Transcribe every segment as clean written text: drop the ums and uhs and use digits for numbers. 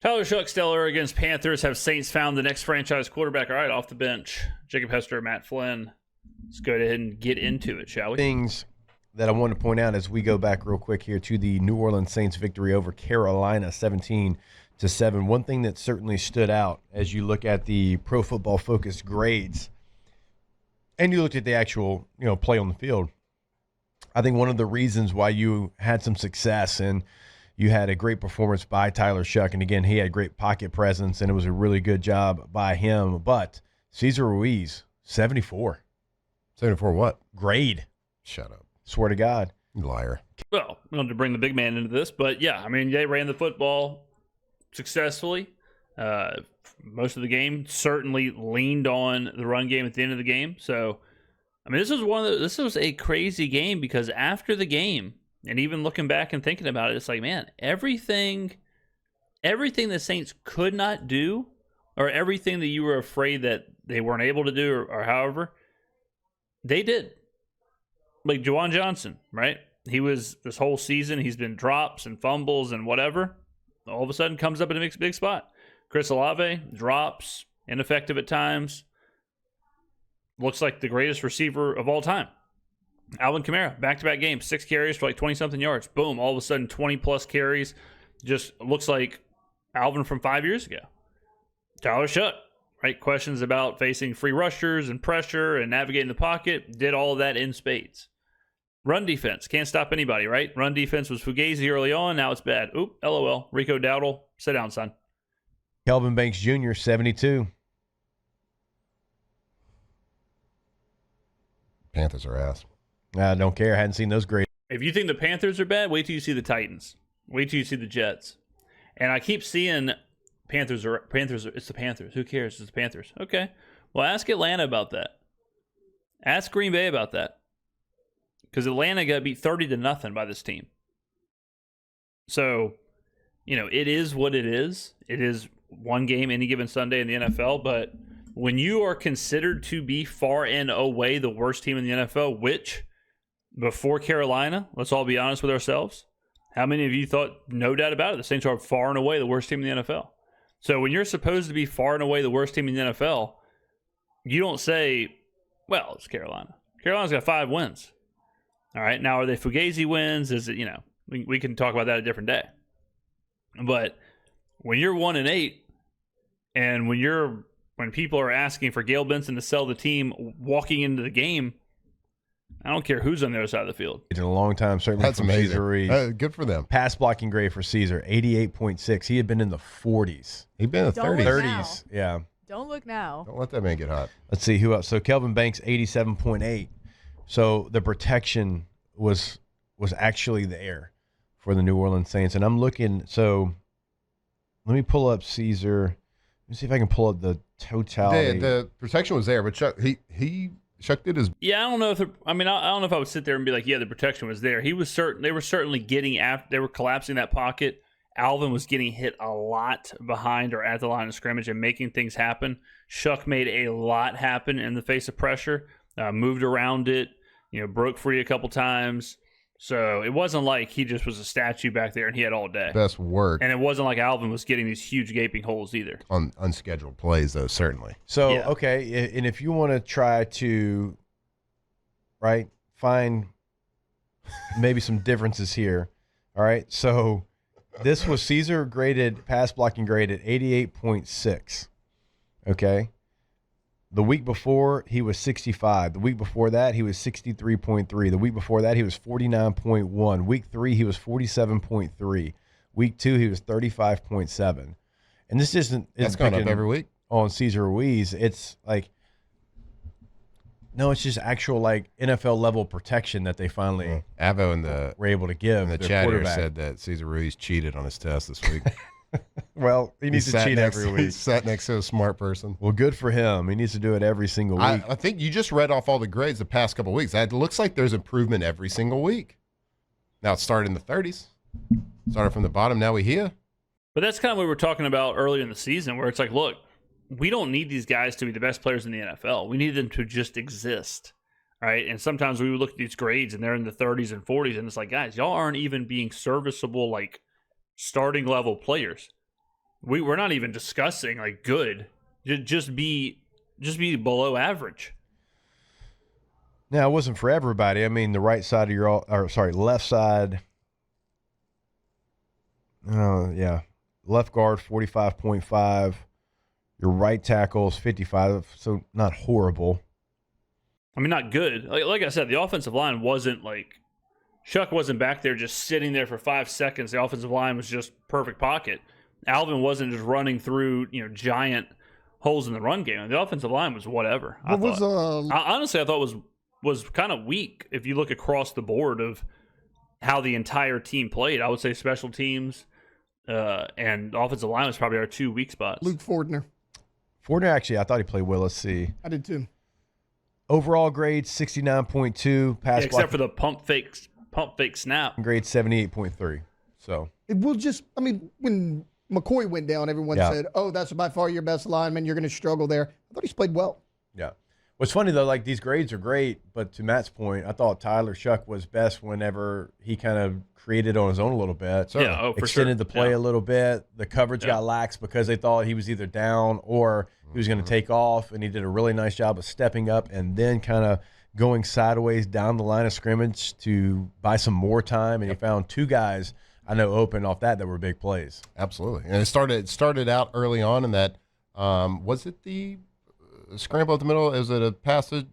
Tyler Shough stellar against Panthers. Have Saints found the next franchise quarterback? All right, off the bench. Jacob Hester, Matt Flynn. Let's go ahead and get into it, shall we? Things that I want to point out as we go back real quick here to the New Orleans Saints victory over Carolina 17-7. One thing that certainly stood out as you look at the Pro Football Focus grades and you looked at the actual, play on the field. I think one of the reasons why you had some success and you had a great performance by Tyler Shough, and again, he had great pocket presence, and it was a really good job by him. But Cesar Ruiz, 74. 74 what? Grade. Shut up. Swear to God. You liar. Well, I wanted to bring the big man into this, but yeah, I mean, they ran the football successfully. Most of the game certainly leaned on the run game at the end of the game. So, I mean, this was a crazy game because after the game, and even looking back and thinking about it, it's like, man, everything the Saints could not do, or everything that you were afraid that they weren't able to do, or however, they did. Like Juwan Johnson, right? He was, this whole season, he's been drops and fumbles and whatever. All of a sudden comes up in a big spot. Chris Olave, drops, ineffective at times. Looks like the greatest receiver of all time. Alvin Kamara, back-to-back games, 6 carries for like 20-something yards. Boom, all of a sudden 20-plus carries. Just looks like Alvin from 5 years ago. Tyler Shough, right? Questions about facing free rushers and pressure and navigating the pocket. Did all of that in spades. Run defense, can't stop anybody, right? Run defense was Fugazi early on, now it's bad. Oop, LOL. Rico Dowdle, sit down, son. Kelvin Banks Jr., 72. Panthers are ass. I don't care. I hadn't seen those grades. If you think the Panthers are bad, wait till you see the Titans. Wait till you see the Jets. And I keep seeing Panthers. It's the Panthers. Who cares? It's the Panthers. Okay. Well, ask Atlanta about that. Ask Green Bay about that. Because Atlanta got beat 30-0 by this team. So, it is what it is. It is one game any given Sunday in the NFL. But when you are considered to be far and away the worst team in the NFL, which before Carolina, let's all be honest with ourselves, how many of you thought, no doubt about it, the Saints are far and away the worst team in the NFL? So when you're supposed to be far and away the worst team in the NFL, you don't say, well, it's Carolina. Carolina's got 5 wins. All right, now are they Fugazi wins? Is it, we can talk about that a different day. But when you're 1-8, and when people are asking for Gayle Benson to sell the team walking into the game, I don't care who's on the other side of the field. In a long time, certainly. That's amazing. Cesar Ruiz. Good for them. Pass blocking grade for Caesar, 88.6. He had been in the 40s. He'd been in the 30s. 30s, yeah. Don't look now. Don't let that man get hot. Let's see who else. So Kelvin Banks, 87.8. So the protection was actually there for the New Orleans Saints. And I'm looking, so let me pull up Caesar. Let me see if I can pull up the totality. The protection was there, but Shough did his. Yeah, I don't know if I don't know if I would sit there and be like, yeah, the protection was there. He was certain. They were certainly getting after. They were collapsing that pocket. Alvin was getting hit a lot behind or at the line of scrimmage and making things happen. Shough made a lot happen in the face of pressure. Moved around it. Broke free a couple times. So it wasn't like he just was a statue back there and he had all day. Best work. And it wasn't like Alvin was getting these huge gaping holes either. On unscheduled plays, though, certainly. So, Yeah. Okay, and if you want to try to, find maybe some differences here, all right? So this was Caesar graded, pass blocking grade at 88.6, okay? The week before, he was 65. The week before that, he was 63.3. The week before that, he was 49.1. Week 3, he was 47.3. Week 2, he was 35.7. And this isn't That's gone up every week. On Cesar Ruiz. It's like, no, it's just actual NFL level protection that they finally Avo were able to give. in the their chat here quarterback. said that Cesar Ruiz cheated on his test this week. Well, he needs to cheat every He week. sat next to a smart person. Well, good for him. He needs to do it every single week. I think you just read off all the grades the past couple of weeks. It looks like there's improvement every single week. Now it started in the 30s. Started from the bottom. Now we here. But that's kind of what we were talking about earlier in the season, where it's like, look, we don't need these guys to be the best players in the NFL. We need them to just exist, right? And sometimes we would look at these grades and they're in the 30s and 40s, and it's like, guys, y'all aren't even being serviceable, starting level players. we're not even discussing like good. Just be below average. Now, it wasn't for everybody. I mean, the right side of left side. Left guard 45.5. Your right tackle is 55, so not horrible. I mean, not good. Like I said, the offensive line wasn't like Shough wasn't back there just sitting there for 5 seconds. The offensive line was just perfect pocket. Alvin wasn't just running through giant holes in the run game. The offensive line was whatever. Honestly, I thought was kind of weak if you look across the board of how the entire team played. I would say special teams and offensive line was probably our 2 weak spots. Luke Fortner, actually, I thought he played well. Let's see. I did too. Overall grade 69.2. Pass except for the pump fake snap. Grade 78.3. So It will just, I mean, when McCoy went down, everyone said, "Oh, that's by far your best lineman. You're going to struggle there." I thought he's played well. yeah. What's funny though, like these grades are great, but to Matt's point, I thought Tyler Shough was best whenever he kind of created on his own a little bit. So yeah, for extended the play a little bit. The coverage got lax because they thought he was either down or he was going to take off, and he did a really nice job of stepping up and then kind of going sideways down the line of scrimmage to buy some more time, and he found 2 guys I know open off that were big plays. Absolutely. And it started out early on in that, was it the scramble at the middle? Is it a pass to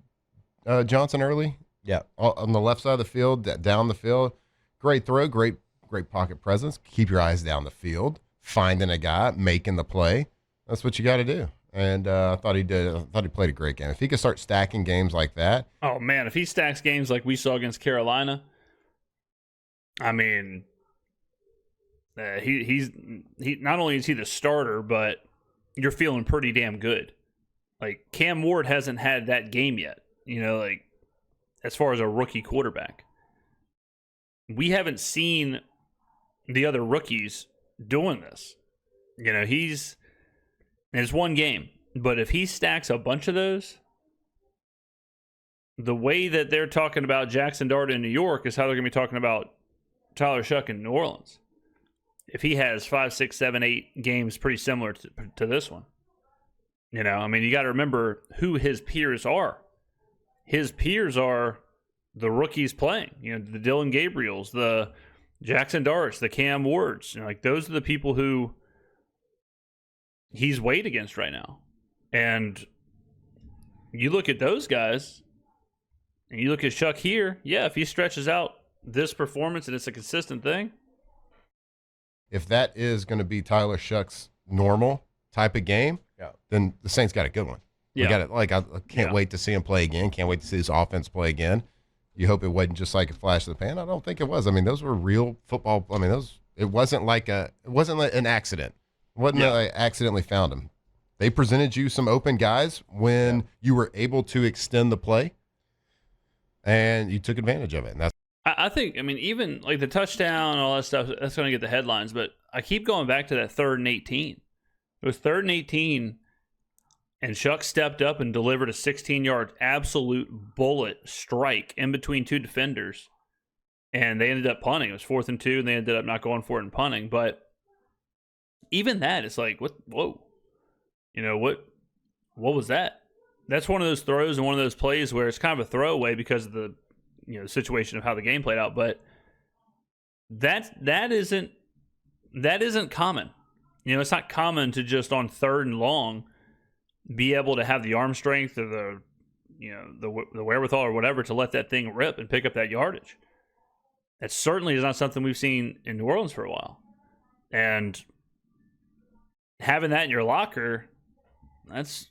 Johnson early? Yeah. On the left side of the field, down the field. Great throw, great pocket presence. Keep your eyes down the field, finding a guy, making the play. That's what you got to do. And I thought he played a great game. If he could start stacking games like that. Oh, man, if he stacks games like we saw against Carolina, I mean, he not only is he the starter, but you're feeling pretty damn good. Like, Cam Ward hasn't had that game yet, like, as far as a rookie quarterback. We haven't seen the other rookies doing this. It's one game, but if he stacks a bunch of those, the way that they're talking about Jackson Dart in New York is how they're going to be talking about Tyler Shough in New Orleans. If he has 5, 6, 7, 8 games pretty similar to this one. You got to remember who his peers are. His peers are the rookies playing. The Dylan Gabriels, the Jackson Darts, the Cam Wards. Like those are the people who he's weighed against right now. And you look at those guys, and you look at Shough here. Yeah, if he stretches out this performance and it's a consistent thing. If that is going to be Tyler Shough's normal type of game, then the Saints got a good one. Yeah. We got it. Like I can't wait to see him play again. Can't wait to see his offense play again. You hope it wasn't just like a flash of the pan. I don't think it was. I mean, those were real football. I mean, it wasn't like an accident. It wasn't that I accidentally found him. They presented you some open guys when you were able to extend the play, and you took advantage of it. And that's. I think, even like the touchdown and all that stuff, that's going to get the headlines. But I keep going back to that 3rd and 18. It was 3rd and 18, and Shough stepped up and delivered a 16-yard absolute bullet strike in between 2 defenders, and they ended up punting. It was 4th and 2, and they ended up not going for it and punting. But even that, it's like, whoa. What was that? That's one of those throws and one of those plays where it's kind of a throwaway because of the situation of how the game played out. But that isn't common. It's not common to just on 3rd and long be able to have the arm strength or the wherewithal or whatever to let that thing rip and pick up that yardage. That certainly is not something we've seen in New Orleans for a while. And having that in your locker, that's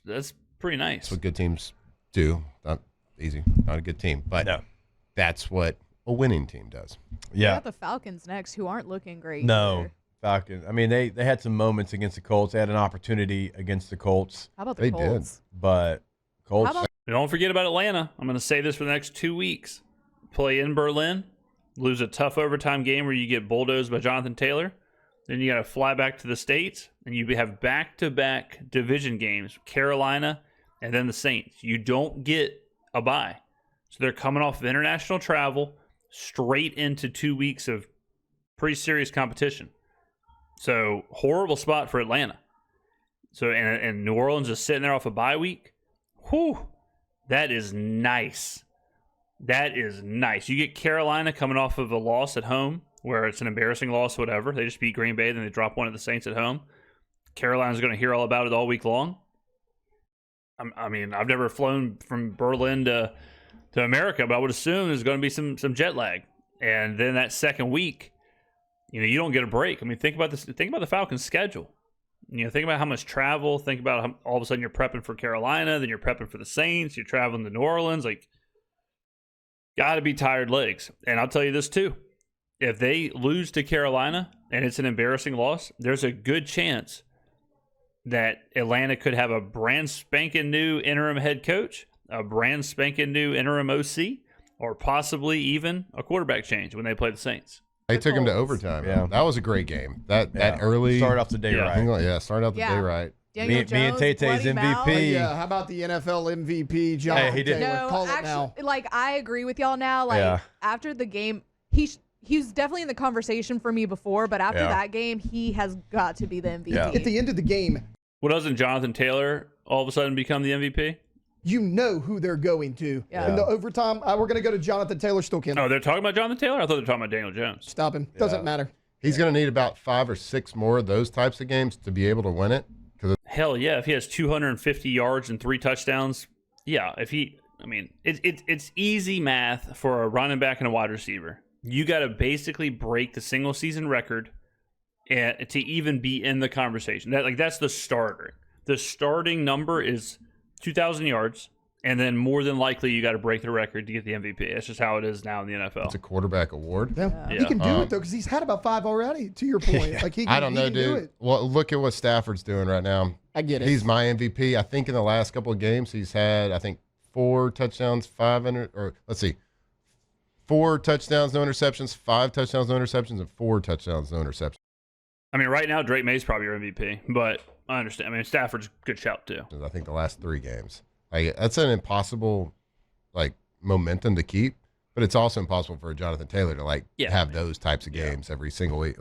pretty nice. That's what good teams do. Not easy. Not a good team, but that's what a winning team does. Yeah. We got the Falcons next, who aren't looking great. No. Either. Falcons. I mean, they had some moments against the Colts. They had an opportunity against the Colts. How about the Colts? But Colts. Don't forget about Atlanta. I'm going to say this for the next 2 weeks. Play in Berlin, lose a tough overtime game where you get bulldozed by Jonathan Taylor. Then you got to fly back to the States, and you have back-to-back division games, Carolina and then the Saints. You don't get a bye. So they're coming off of international travel straight into 2 weeks of pretty serious competition. So horrible spot for Atlanta. So and New Orleans is sitting there off a bye week. Whew, that is nice. That is nice. You get Carolina coming off of a loss at home, where it's an embarrassing loss, whatever. They just beat Green Bay, then they drop one of the Saints at home. Carolina's going to hear all about it all week long. I mean, I've never flown from Berlin to America, but I would assume there's going to be some jet lag. And then that second week, you don't get a break. I mean, think about this. Think about the Falcons' schedule. Think about how much travel. Think about how all of a sudden you're prepping for Carolina, then you're prepping for the Saints. You're traveling to New Orleans. Like, got to be tired legs. And I'll tell you this too: if they lose to Carolina and it's an embarrassing loss, there's a good chance that Atlanta could have a brand spanking new interim head coach, a brand spanking new interim OC, or possibly even a quarterback change when they play the Saints. They took him to overtime. Yeah, that was a great game. That early start off the day right. Start off the day right. Me and Tay-Tay's MVP. Yeah, how about the NFL MVP, John? He did. No, Call actually, it now. like, I agree with y'all now. Like, after the game, he was definitely in the conversation for me before, but after that game, he has got to be the MVP. Yeah. At the end of the game, Well, doesn't Jonathan Taylor all of a sudden become the MVP? you know who they're going to. Yeah. In the overtime, we're going to go to Jonathan Taylor. Still can't Oh, they're talking about Jonathan Taylor? I thought they were talking about Daniel Jones. stop him. Doesn't matter. He's going to need about 5 or 6 more of those types of games to be able to win it. Hell yeah, if he has 250 yards and 3 touchdowns, it's easy math for a running back and a wide receiver. You got to basically break the single season record to even be in the conversation. That's the starter. The starting number is 2,000 yards, and then more than likely you got to break the record to get the MVP. That's just how it is now in the NFL. It's a quarterback award. Yeah. He can do it, though, because he's had about 5 already, to your point. Like I don't know, he can do dude. it. Well, look at what Stafford's doing right now. I get it. He's my MVP. I think in the last couple of games he's had, 4 touchdowns, 4 touchdowns, no interceptions, 5 touchdowns, no interceptions, and 4 touchdowns, no interceptions. I mean, right now Drake May's probably your MVP, but I understand. I mean, Stafford's a good shout too. I think the last 3 games. That's an impossible momentum to keep, but it's also impossible for Jonathan Taylor to have those types of games every single week.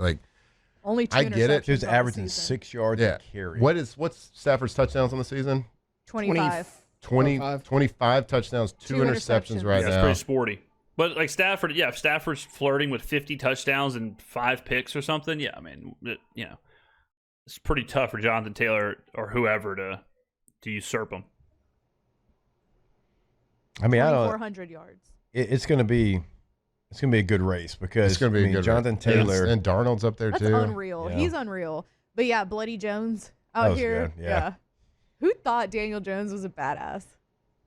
Only 2 I get it. interceptions He was on the averaging season. 6 yards a carry. What's Stafford's touchdowns on the season? 25. 25 touchdowns, 2 interceptions right That's now. pretty sporty. But like Stafford, if Stafford's flirting with 50 touchdowns and 5 picks or something, it's pretty tough for Jonathan Taylor or whoever to usurp him. I mean, 400 yards. It's going to be a good race because It's going to be a good Jonathan race. Taylor and Darnold's up there That's too. unreal. Yeah. He's unreal. But yeah, Bloody Jones That out was here. good, yeah. Who thought Daniel Jones was a badass?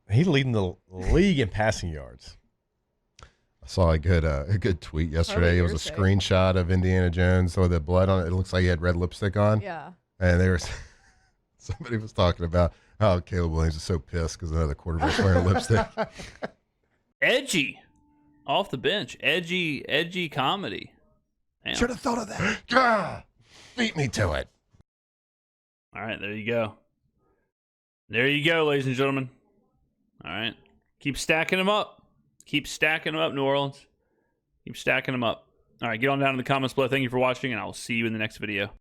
He's leading the league in passing yards. I saw a good tweet yesterday. It was a Hearsay. screenshot of Indiana Jones with the blood on it. It looks like he had red lipstick on. Yeah. And somebody was talking about how Caleb Williams is so pissed because another quarterback's wearing lipstick. Edgy. Off the bench. Edgy comedy. Damn. Should have thought of that. Ah, beat me to it. All right, there you go. There you go, ladies and gentlemen. All right. Keep stacking them up. Keep stacking them up, New Orleans. Keep stacking them up. All right, get on down in the comments below. Thank you for watching, and I will see you in the next video.